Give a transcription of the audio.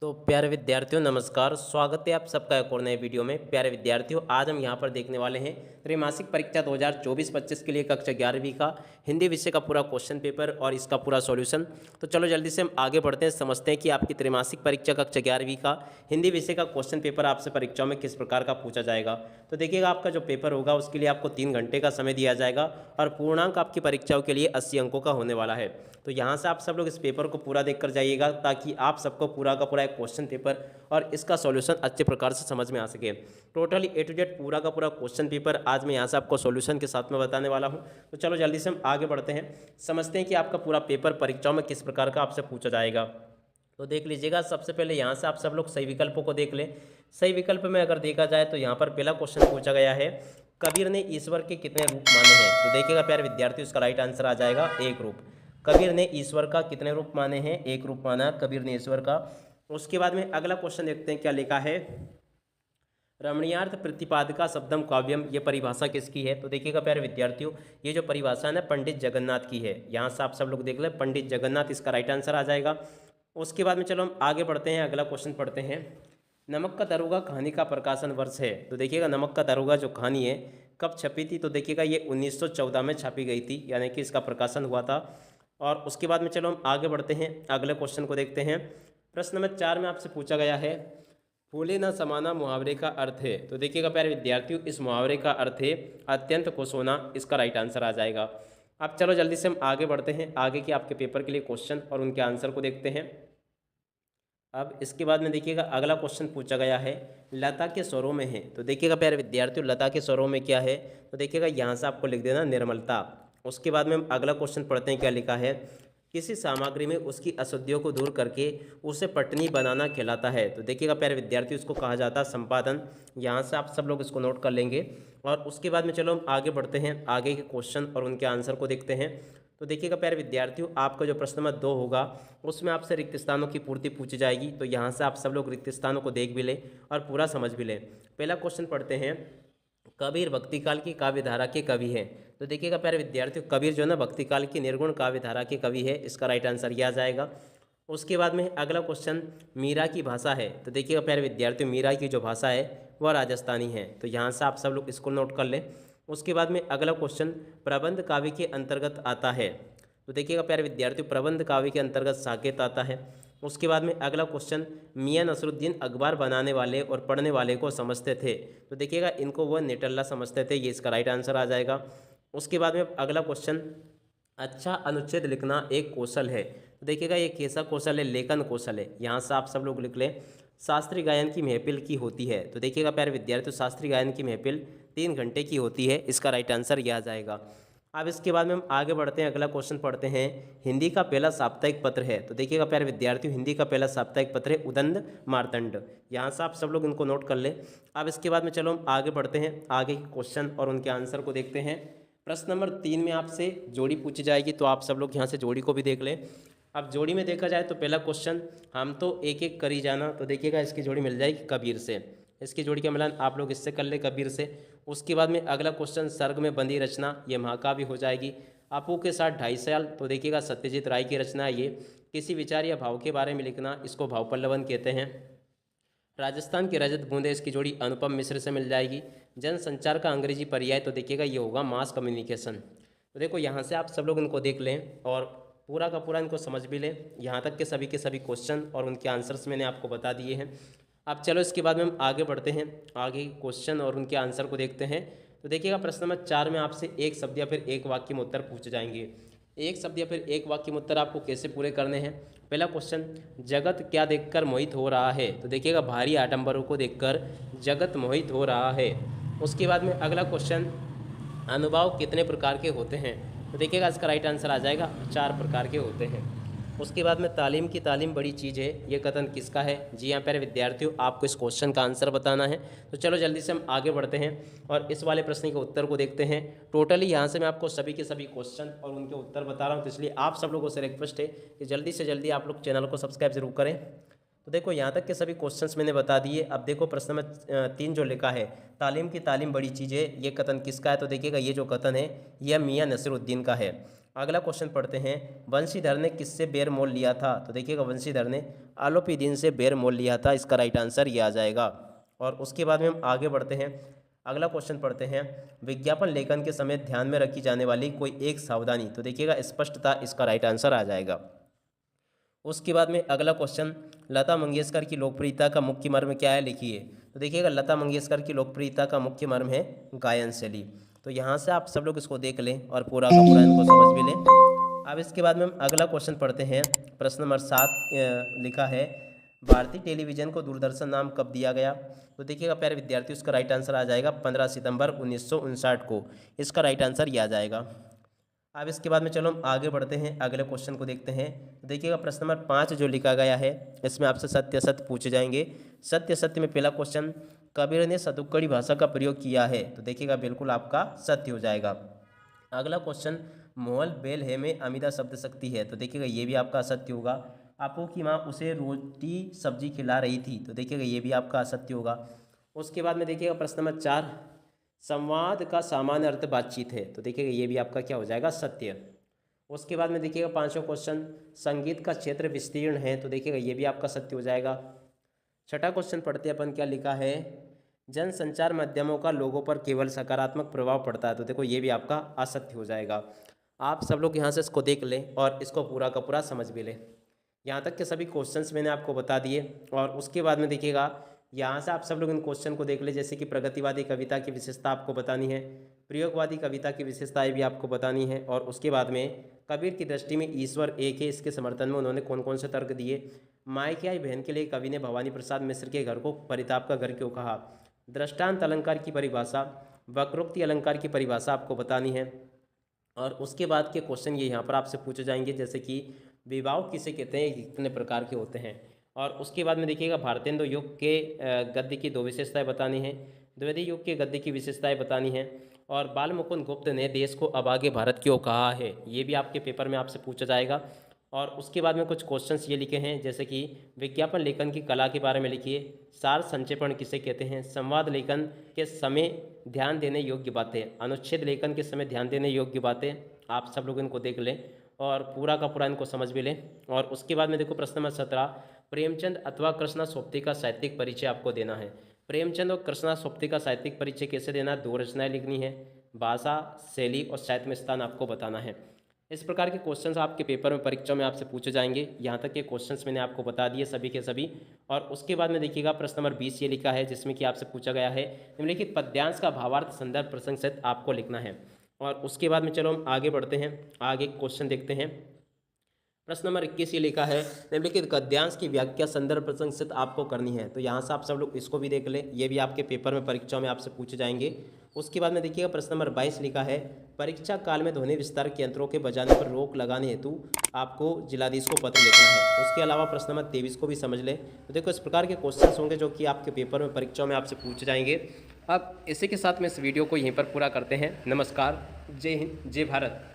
तो प्यारे विद्यार्थियों नमस्कार। स्वागत है आप सबका एक और नए वीडियो में। प्यारे विद्यार्थियों, आज हम यहाँ पर देखने वाले हैं त्रैमासिक परीक्षा 2024-25 के लिए कक्षा 11वीं का हिंदी विषय का पूरा क्वेश्चन पेपर और इसका पूरा सॉल्यूशन। तो चलो जल्दी से हम आगे बढ़ते हैं, समझते हैं कि आपकी त्रैमासिक परीक्षा कक्षा 11वीं का हिंदी विषय का क्वेश्चन पेपर आपसे परीक्षाओं में किस प्रकार का पूछा जाएगा। तो देखिएगा, आपका जो पेपर होगा उसके लिए आपको 3 घंटे का समय दिया जाएगा और पूर्णांक आपकी परीक्षाओं के लिए 80 अंकों का होने वाला है। तो यहाँ से आप सब लोग इस पेपर को पूरा देखकर जाइएगा ताकि आप सबको पूरा का पूरा एक क्वेश्चन पेपर और इसका सॉल्यूशन अच्छे प्रकार से समझ में आ सके। टोटली ए टू जेड पूरा का पूरा क्वेश्चन पेपर आज मैं यहाँ से आपको सॉल्यूशन के साथ में बताने वाला हूँ। तो चलो जल्दी से हम आगे बढ़ते हैं, समझते हैं कि आपका पूरा पेपर परीक्षाओं में किस प्रकार का आपसे पूछा जाएगा। तो देख लीजिएगा, सबसे पहले यहाँ से आप सब लोग सही विकल्पों को देख लें। सही विकल्प में अगर देखा जाए तो यहाँ पर पहला क्वेश्चन पूछा गया है, कबीर ने ईश्वर के कितने रूप माने हैं। तो देखिएगा प्यारे विद्यार्थी, इसका राइट आंसर आ जाएगा एक रूप। कबीर ने ईश्वर का कितने रूप माने हैं, एक रूप माना कबीर ने ईश्वर का। उसके बाद में अगला क्वेश्चन देखते हैं क्या लिखा है, रमणीयार्थ प्रतिपादिका शब्दम काव्यम, ये परिभाषा किसकी है। तो देखिएगा प्यारे विद्यार्थियों, ये जो परिभाषा है ना पंडित जगन्नाथ की है। यहाँ से आप सब लोग देख लें, पंडित जगन्नाथ इसका राइट आंसर आ जाएगा। उसके बाद में चलो हम आगे बढ़ते हैं, अगला क्वेश्चन पढ़ते हैं। नमक का दरोगा कहानी का प्रकाशन वर्ष है। तो देखिएगा, नमक का दरोगा जो कहानी है कब छपी थी। तो देखिएगा ये 1914 में छपी गई थी, यानी कि इसका प्रकाशन हुआ था। और उसके बाद में चलो हम आगे बढ़ते हैं, अगले क्वेश्चन को देखते हैं। प्रश्न नंबर 4 में आपसे पूछा गया है, फूले न समाना मुहावरे का अर्थ है। तो देखिएगा प्यारे विद्यार्थियों, इस मुहावरे का अर्थ है अत्यंत खुश होना, इसका राइट आंसर आ जाएगा। अब चलो जल्दी से हम आगे बढ़ते हैं, आगे के आपके पेपर के लिए क्वेश्चन और उनके आंसर को देखते हैं। अब इसके बाद में देखिएगा, अगला क्वेश्चन पूछा गया है, लता के स्वरों में है। तो देखिएगा प्यारे विद्यार्थियों, लता के स्वरों में क्या है। तो देखिएगा यहाँ से आपको लिख देना निर्मलता। उसके बाद में हम अगला क्वेश्चन पढ़ते हैं, क्या लिखा है, किसी सामग्री में उसकी अशुद्धियों को दूर करके उसे पटनी बनाना कहलाता है। तो देखिएगा प्यारे विद्यार्थियों, इसको कहा जाता है संपादन। यहाँ से आप सब लोग इसको नोट कर लेंगे। और उसके बाद में चलो हम आगे बढ़ते हैं, आगे के क्वेश्चन और उनके आंसर को देखते हैं। तो देखिएगा प्यारे विद्यार्थियों, आपका जो प्रश्न नंबर 2 होगा उसमें आपसे रिक्त स्थानों की पूर्ति पूछी जाएगी। तो यहाँ से आप सब लोग रिक्त स्थानों को देख भी लें और पूरा समझ भी लें। पहला क्वेश्चन पढ़ते हैं, कबीर भक्ति काल की काव्य धारा के कवि हैं। तो देखिएगा प्यारे विद्यार्थियों, कबीर जो है ना भक्ति काल की निर्गुण काव्य धारा के कवि है, इसका राइट आंसर यह आ जाएगा। उसके बाद में अगला क्वेश्चन, मीरा की भाषा है। तो देखिएगा प्यारे विद्यार्थियों, मीरा की जो भाषा है वह राजस्थानी है। तो यहाँ से आप सब लोग इसको नोट कर लें। उसके बाद में अगला क्वेश्चन, प्रबंध काव्य के अंतर्गत आता है। तो देखिएगा प्यारे विद्यार्थियों, प्रबंध काव्य के अंतर्गत साकेत आता है। उसके बाद में अगला क्वेश्चन, मियां नसरुद्दीन अखबार बनाने वाले और पढ़ने वाले को समझते थे। तो देखिएगा, इनको वह निटल्ला समझते थे, ये इसका राइट आंसर आ जाएगा। उसके बाद में अगला क्वेश्चन, अच्छा अनुच्छेद लिखना एक कौशल है। तो देखिएगा, ये कैसा कौशल है, लेखन कौशल है। यहाँ से आप सब लोग लिख लें, शास्त्रीय गायन की महफिल की होती है। तो देखिएगा प्यारे विद्यार्थियों, शास्त्रीय गायन की महफिल 3 घंटे की होती है, इसका राइट आंसर यह आ जाएगा। अब इसके बाद में हम आगे बढ़ते हैं, अगला क्वेश्चन पढ़ते हैं, हिंदी का पहला साप्ताहिक पत्र है। तो देखिएगा प्यारे विद्यार्थियों, हिंदी का पहला साप्ताहिक पत्र है उदंड मार्तंड। यहाँ से आप सब लोग इनको नोट कर लें। अब इसके बाद में चलो हम आगे बढ़ते हैं, आगे के क्वेश्चन और उनके आंसर को देखते हैं। प्रश्न नंबर 3 में आपसे जोड़ी पूछी जाएगी, तो आप सब लोग यहाँ से जोड़ी को भी देख लें। अब जोड़ी में देखा जाए तो पहला क्वेश्चन, हम तो एक एक करी जाना। तो देखिएगा, इसकी जोड़ी मिल जाएगी कबीर से, इसकी जोड़ी का मिलान आप लोग इससे कर ले कबीर से। उसके बाद में अगला क्वेश्चन, सर्ग में बंदी रचना, ये महाकाव्य हो जाएगी। आपू के साथ 2.5 साल। तो देखिएगा, सत्यजीत राय की रचना है ये। किसी विचार या भाव के बारे में लिखना, इसको भाव पल्लवन कहते हैं। राजस्थान की रजत बूंदे, इसकी जोड़ी अनुपम मिश्र से मिल जाएगी। जनसंचार का अंग्रेजी पर्याय, तो देखिएगा ये होगा मास कम्युनिकेशन। तो देखो, यहाँ से आप सब लोग इनको देख लें और पूरा का पूरा इनको समझ भी लें। यहाँ तक के सभी क्वेश्चन और उनके आंसर्स मैंने आपको बता दिए हैं। अब चलो इसके बाद में हम आगे बढ़ते हैं, आगे क्वेश्चन और उनके आंसर को देखते हैं। तो देखिएगा, प्रश्न नंबर 4 में आपसे एक शब्द या फिर एक वाक्य में उत्तर पूछे जाएंगे। एक शब्द या फिर एक वाक्य में उत्तर आपको कैसे पूरे करने हैं। पहला क्वेश्चन, जगत क्या देखकर मोहित हो रहा है। तो देखिएगा, भारी आडंबरों को देखकर जगत मोहित हो रहा है। उसके बाद में अगला क्वेश्चन, अनुभव कितने प्रकार के होते हैं। तो देखिएगा, इसका राइट आंसर आ जाएगा 4 प्रकार के होते हैं। उसके बाद में तालीम की तालीम बड़ी चीज़ है, ये कथन किसका है। जी हाँ प्यारे विद्यार्थियों, आपको इस क्वेश्चन का आंसर बताना है। तो चलो जल्दी से हम आगे बढ़ते हैं और इस वाले प्रश्न के उत्तर को देखते हैं। टोटली यहाँ से मैं आपको सभी के सभी क्वेश्चन और उनके उत्तर बता रहा हूँ, तो इसलिए आप सब लोगों से रिक्वेस्ट है कि जल्दी से जल्दी आप लोग चैनल को सब्सक्राइब जरूर करें। तो देखो, यहाँ तक के सभी क्वेश्चंस मैंने बता दिए। अब देखो, प्रश्न नंबर 3 जो लिखा है, तालीम की तालीम बड़ी चीज़ है, ये कथन किसका है। तो देखिएगा, ये जो कथन है यह मियां नसीरुद्दीन का है। अगला क्वेश्चन पढ़ते हैं, वंशीधर ने किससे बेर मोल लिया था? तो देखिएगा वंशीधर ने अलोपीदीन से बेर मोल लिया था, इसका राइट आंसर ये आ जाएगा। और उसके बाद में हम आगे बढ़ते हैं, अगला क्वेश्चन पढ़ते हैं, विज्ञापन लेखन के समय ध्यान में रखी जाने वाली कोई एक सावधानी? तो देखिएगा स्पष्टता, इसका राइट आंसर आ जाएगा। उसके बाद में अगला क्वेश्चन, लता मंगेशकर की लोकप्रियता का मुख्य मर्म क्या है? लिखिए। तो देखिएगा लता मंगेशकर की लोकप्रियता का मुख्य मर्म है गायन शैली। तो यहाँ से आप सब लोग इसको देख लें और पूरा का पूरा इनको समझ भी लें। अब इसके बाद में हम अगला क्वेश्चन पढ़ते हैं, प्रश्न नंबर 7 लिखा है, भारतीय टेलीविज़न को दूरदर्शन नाम कब दिया गया? तो देखिएगा प्यारे विद्यार्थी, उसका राइट आंसर आ जाएगा 15 सितंबर 1959 को, इसका राइट आंसर ये आ जाएगा। अब इसके बाद में चलो हम आगे बढ़ते हैं, अगले क्वेश्चन को देखते हैं। तो देखिएगा प्रश्न नंबर 5 जो लिखा गया है, इसमें आपसे सत्य असत्य पूछे जाएंगे। सत्य सत्य में पहला क्वेश्चन, कबीर ने सतुक्कड़ी भाषा का प्रयोग किया है? तो देखिएगा बिल्कुल आपका सत्य हो जाएगा। अगला क्वेश्चन, मोहल बेल है में अमिता शब्द शक्ति है? तो देखिएगा ये भी आपका असत्य होगा। आपू की माँ उसे रोटी सब्जी खिला रही थी? तो देखिएगा ये भी आपका असत्य होगा। उसके बाद में देखिएगा प्रश्न नंबर 4, संवाद का सामान्य अर्थ बातचीत है? तो देखिएगा ये भी आपका क्या हो जाएगा? सत्य। उसके बाद में देखिएगा 5वां क्वेश्चन, संगीत का क्षेत्र विस्तीर्ण है? तो देखिएगा ये भी आपका सत्य हो जाएगा। 6वां क्वेश्चन पढ़ते हैं अपन, क्या लिखा है, जनसंचार माध्यमों का लोगों पर केवल सकारात्मक प्रभाव पड़ता है? तो देखो ये भी आपका असत्य हो जाएगा। आप सब लोग यहाँ से इसको देख लें और इसको पूरा का पूरा समझ भी लें। यहाँ तक के सभी क्वेश्चंस मैंने आपको बता दिए। और उसके बाद में देखिएगा यहाँ से आप सब लोग इन क्वेश्चन को देख ले, जैसे कि प्रगतिवादी कविता की विशेषता आपको बतानी है, प्रयोगवादी कविता की विशेषताएं भी आपको बतानी है, और उसके बाद में कबीर की दृष्टि में ईश्वर एक है, इसके समर्थन में उन्होंने कौन कौन से तर्क दिए, मायके आई बहन के लिए कवि ने भवानी प्रसाद मिश्र के घर को परिताप का घर क्यों कहा, दृष्टांत अलंकार की परिभाषा, वक्रोक्ति अलंकार की परिभाषा आपको बतानी है। और उसके बाद के क्वेश्चन ये यहाँ पर आपसे पूछे जाएंगे, जैसे कि विवाह किसे कहते हैं, कितने प्रकार के होते हैं। और उसके बाद में देखिएगा भारतेंदु युग के गद्य की 2 विशेषताएं बतानी है, द्विवेदी युग के गद्य की विशेषताएं बतानी है, और बाल मुकुंद गुप्त ने देश को अभागे भारत क्यों कहा है, ये भी आपके पेपर में आपसे पूछा जाएगा। और उसके बाद में कुछ क्वेश्चंस ये लिखे हैं, जैसे कि विज्ञापन लेखन की कला के बारे में लिखिए, सार संक्षेपण किसे कहते हैं, संवाद लेखन के समय ध्यान देने योग्य बातें, अनुच्छेद लेखन के समय ध्यान देने योग्य बातें। आप सब लोग इनको देख लें और पूरा का पूरा इनको समझ भी लें। और उसके बाद में देखो प्रश्न नंबर 17, प्रेमचंद अथवा कृष्णा सोप्ती का साहित्यिक परिचय आपको देना है। प्रेमचंद और कृष्णा सोप्ती का साहित्यिक परिचय कैसे देना, 2 रचनाएं लिखनी है, भाषा, शैली और साहित्य में स्थान आपको बताना है। इस प्रकार के क्वेश्चंस आपके पेपर में, परीक्षा में आपसे पूछे जाएंगे। यहाँ तक के क्वेश्चंस मैंने आपको बता दिए सभी के सभी। और उसके बाद में देखिएगा प्रश्न नंबर 20 ये लिखा है, जिसमें कि आपसे पूछा गया है, निम्नलिखित पद्यांश का भावार्थ संदर्भ प्रसंग सहित आपको लिखना है। और उसके बाद में चलो हम आगे बढ़ते हैं, आगे क्वेश्चन देखते हैं। प्रश्न नंबर 21 ये लिखा है, निम्नलिखित गद्यांश की व्याख्या संदर्भ प्रसंग सहित आपको करनी है। तो यहाँ से आप सब लोग इसको भी देख लें, ये भी आपके पेपर में, परीक्षा में आपसे पूछे जाएंगे। उसके बाद में देखिएगा प्रश्न नंबर 22 लिखा है, परीक्षा काल में ध्वनि विस्तार के यंत्रों के बजाने पर रोक लगाने हेतु आपको जिलाधीश को पत्र लिखना है। उसके अलावा प्रश्न नंबर 23 को भी समझ लें। तो देखो इस प्रकार के क्वेश्चन होंगे जो कि आपके पेपर में, परीक्षा में आपसे पूछे जाएंगे। अब इसी के साथ में इस वीडियो को यहीं पर पूरा करते हैं। नमस्कार, जय हिंद, जय भारत।